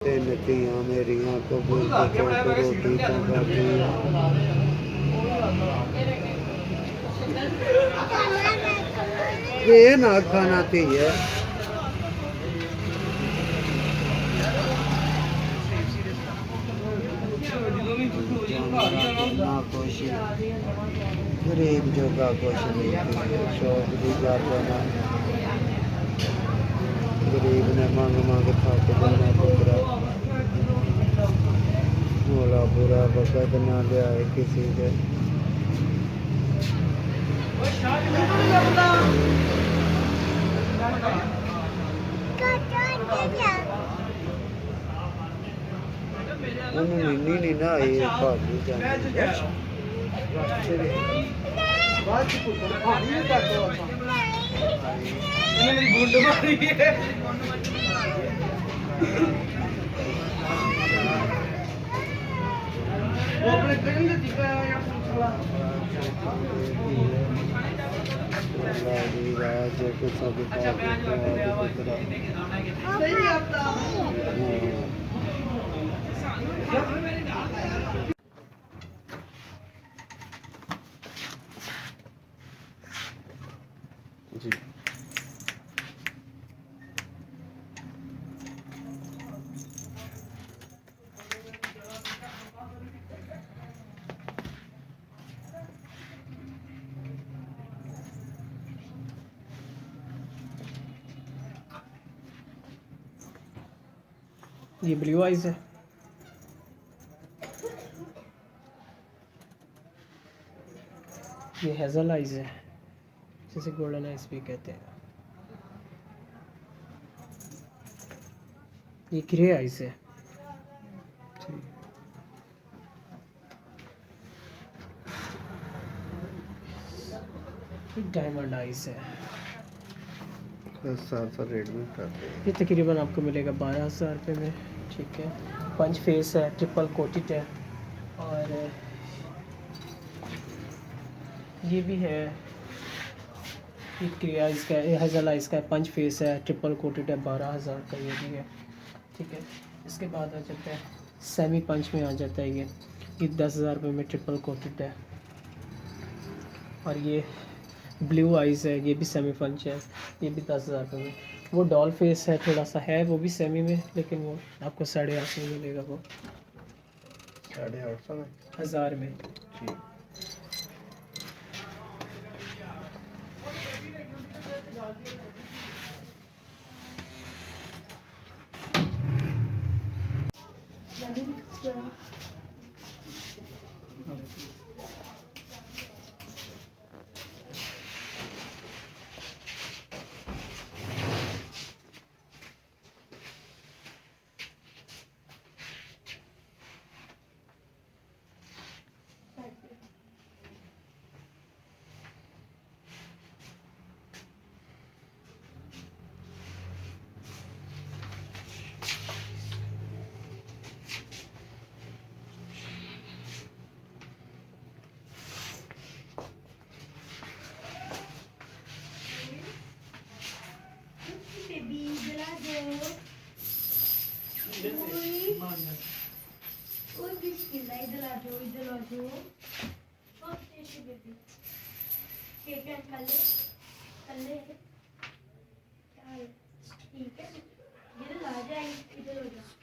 तीन तियां मेरियां कबूल को चौक रोटी पकाती ये ना खाना थी है ना कुछ गरीब जोगा कुछ नहीं थी शौक की बात ना गरीब ने मंग मंग थक जाना पुत्रा मोला बुरा वक़्त ना लिया किसी के नी ना ये भागी जी ये ब्लू आइज है, ये हेजल आइज है जिसे गोल्डन आइज भी कहते हैं। ये ग्रे आइज है, डायमंड आइज है। 10,000 रेट में करते हैं। ये तकरीबन आपको मिलेगा 12,000 रुपये में। ठीक है, पंच फेस है, ट्रिपल कोटेड है और ये भी है, ये क्रिया इसका हेजल आइज का पंच फेस है, ट्रिपल कोटेड है, 12,000 का ये भी है। ठीक है, इसके बाद आ जाता है सेमी पंच में आ जाता है ये 10,000 रुपये में ट्रिपल कोटेड है। और ये ब्लू आइज़ है, ये भी सेमी पंच है, ये भी 10,000 रुपये में। वो डॉल फेस है, थोड़ा सा है वो भी सेमी में, लेकिन वो आपको 850 में मिलेगा, वो 850 में 1,000 में। जी ठीक है, इधर आ जाए, इधर हो जाए।